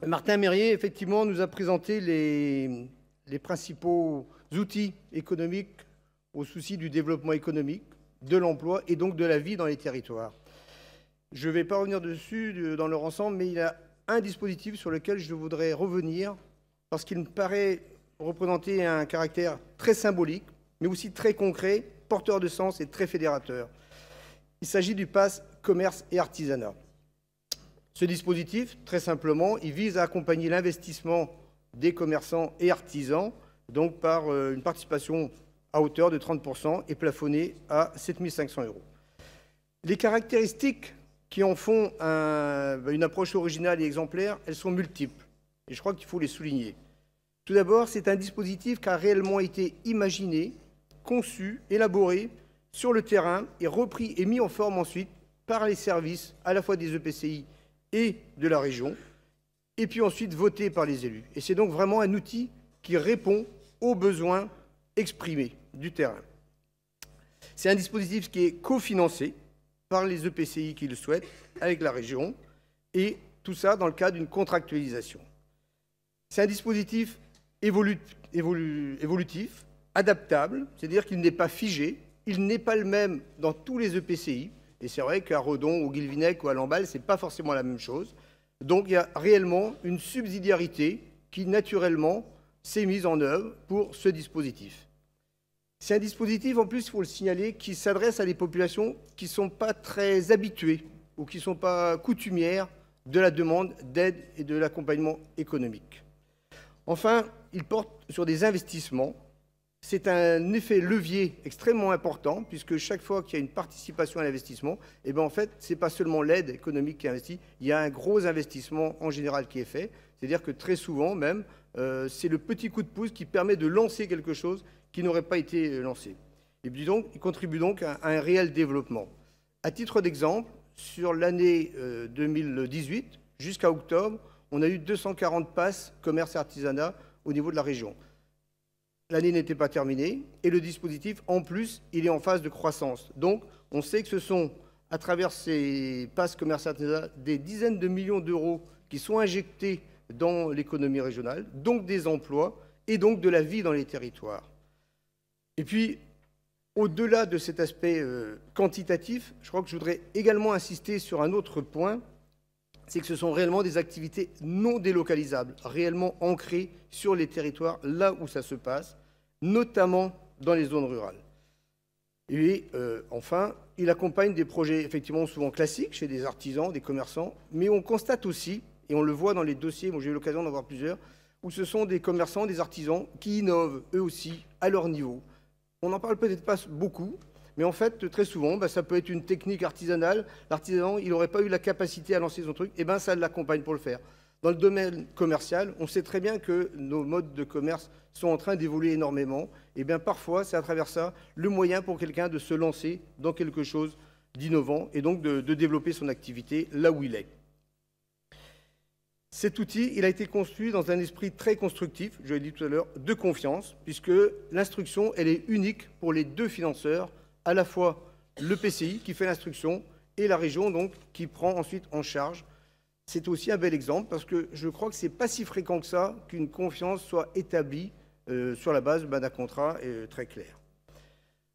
Martin Mérier, effectivement, nous a présenté les principaux outils économiques au souci du développement économique, de l'emploi et donc de la vie dans les territoires. Je ne vais pas revenir dessus dans leur ensemble, mais il y a un dispositif sur lequel je voudrais revenir parce qu'il me paraît représenter un caractère très symbolique, mais aussi très concret, porteur de sens et très fédérateur. Il s'agit du pass commerce et artisanat. Ce dispositif, très simplement, il vise à accompagner l'investissement des commerçants et artisans, donc par une participation à hauteur de 30% et plafonnée à 7 500 €. Les caractéristiques qui en font une approche originale et exemplaire, elles sont multiples. Et je crois qu'il faut les souligner. Tout d'abord, c'est un dispositif qui a réellement été imaginé, conçu, élaboré sur le terrain et repris et mis en forme ensuite par les services à la fois des EPCI et de la région, et puis ensuite voté par les élus. Et c'est donc vraiment un outil qui répond aux besoins exprimés du terrain. C'est un dispositif qui est cofinancé par les EPCI qui le souhaitent avec la région, et tout ça dans le cadre d'une contractualisation. C'est un dispositif évolutif, adaptable, c'est-à-dire qu'il n'est pas figé, il n'est pas le même dans tous les EPCI, et c'est vrai qu'à Redon, au Guilvinec ou à Lamballe, ce n'est pas forcément la même chose. Donc il y a réellement une subsidiarité qui, naturellement, s'est mise en œuvre pour ce dispositif. C'est un dispositif, en plus, il faut le signaler, qui s'adresse à des populations qui ne sont pas très habituées ou qui ne sont pas coutumières de la demande d'aide et de l'accompagnement économique. Enfin, il porte sur des investissements. C'est un effet levier extrêmement important, puisque chaque fois qu'il y a une participation à l'investissement, eh bien en fait, ce n'est pas seulement l'aide économique qui est investie, il y a un gros investissement en général qui est fait. C'est-à-dire que très souvent, même, c'est le petit coup de pouce qui permet de lancer quelque chose qui n'aurait pas été lancé. Et puis donc, il contribue donc à un réel développement. À titre d'exemple, sur l'année 2018, jusqu'à octobre, on a eu 240 passes commerce et artisanat au niveau de la région. L'année n'était pas terminée et le dispositif, en plus, il est en phase de croissance. Donc, on sait que ce sont, à travers ces passes commerce et artisanat, des dizaines de millions d'euros qui sont injectés dans l'économie régionale, donc des emplois et donc de la vie dans les territoires. Et puis, au-delà de cet aspect quantitatif, je crois que je voudrais également insister sur un autre point, c'est que ce sont réellement des activités non délocalisables, réellement ancrées sur les territoires, là où ça se passe, notamment dans les zones rurales. Et enfin, il accompagne des projets effectivement souvent classiques chez des artisans, des commerçants, mais on constate aussi, et on le voit dans les dossiers, moi j'ai eu l'occasion d'en voir plusieurs, où ce sont des commerçants, des artisans qui innovent eux aussi à leur niveau. On n'en parle peut-être pas beaucoup, mais en fait, très souvent, ça peut être une technique artisanale. L'artisan, il n'aurait pas eu la capacité à lancer son truc, et ça l'accompagne pour le faire. Dans le domaine commercial, on sait très bien que nos modes de commerce sont en train d'évoluer énormément. Et bien parfois, c'est à travers ça le moyen pour quelqu'un de se lancer dans quelque chose d'innovant et donc de développer son activité là où il est. Cet outil, il a été construit dans un esprit très constructif, je l'ai dit tout à l'heure, de confiance, puisque l'instruction, elle est unique pour les deux financeurs, à la fois le PCI qui fait l'instruction et la région donc qui prend ensuite en charge. C'est aussi un bel exemple parce que je crois que ce n'est pas si fréquent que ça qu'une confiance soit établie sur la base d'un contrat très clair.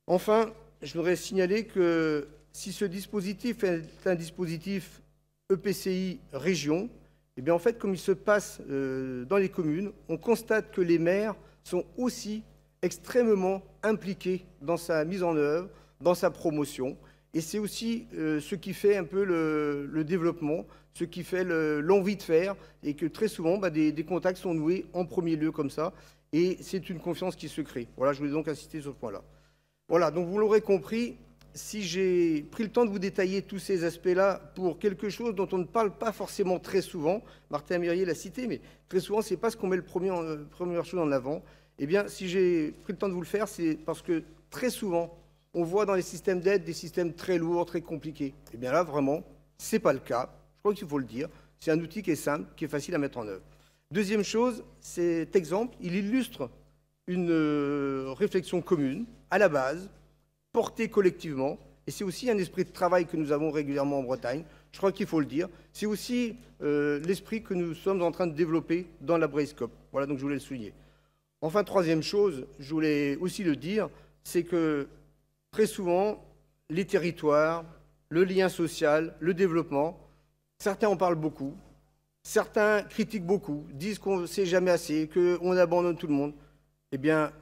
Enfin, je voudrais signaler que si ce dispositif est un dispositif EPCI région, eh bien en fait, comme il se passe dans les communes, on constate que les maires sont aussi extrêmement impliqués dans sa mise en œuvre, dans sa promotion. Et c'est aussi ce qui fait un peu le développement, ce qui fait l'envie de faire, et que très souvent, des contacts sont noués en premier lieu comme ça, et c'est une confiance qui se crée. Voilà, je voulais donc insister sur ce point-là. Voilà, donc vous l'aurez compris, si j'ai pris le temps de vous détailler tous ces aspects-là pour quelque chose dont on ne parle pas forcément très souvent, Martin Mérier l'a cité, mais très souvent, ce n'est pas ce qu'on met première chose en avant. Eh bien, si j'ai pris le temps de vous le faire, c'est parce que très souvent, on voit dans les systèmes d'aide des systèmes très lourds, très compliqués. Eh bien là, vraiment, ce n'est pas le cas. Je crois qu'il faut le dire. C'est un outil qui est simple, qui est facile à mettre en œuvre. Deuxième chose, cet exemple, il illustre une réflexion commune, à la base, portée collectivement. Et c'est aussi un esprit de travail que nous avons régulièrement en Bretagne, Je crois qu'il faut le dire. C'est aussi l'esprit que nous sommes en train de développer dans la Brayscope. Voilà, donc je voulais le souligner. Enfin, troisième chose, je voulais aussi le dire, c'est que très souvent, les territoires, le lien social, le développement, certains en parlent beaucoup, certains critiquent beaucoup, disent qu'on ne sait jamais assez, qu'on abandonne tout le monde. Eh bien,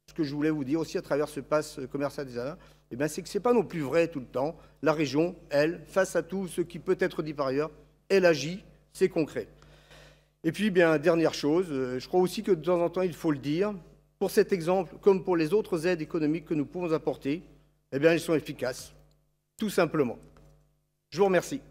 ce que je voulais vous dire aussi à travers ce pass commercial des Ardennes, eh bien, c'est que ce n'est pas non plus vrai tout le temps. La région, elle, face à tout ce qui peut être dit par ailleurs, elle agit, c'est concret. Et puis, bien, dernière chose, je crois aussi que de temps en temps, il faut le dire, pour cet exemple, comme pour les autres aides économiques que nous pouvons apporter, eh bien, elles sont efficaces, tout simplement. Je vous remercie.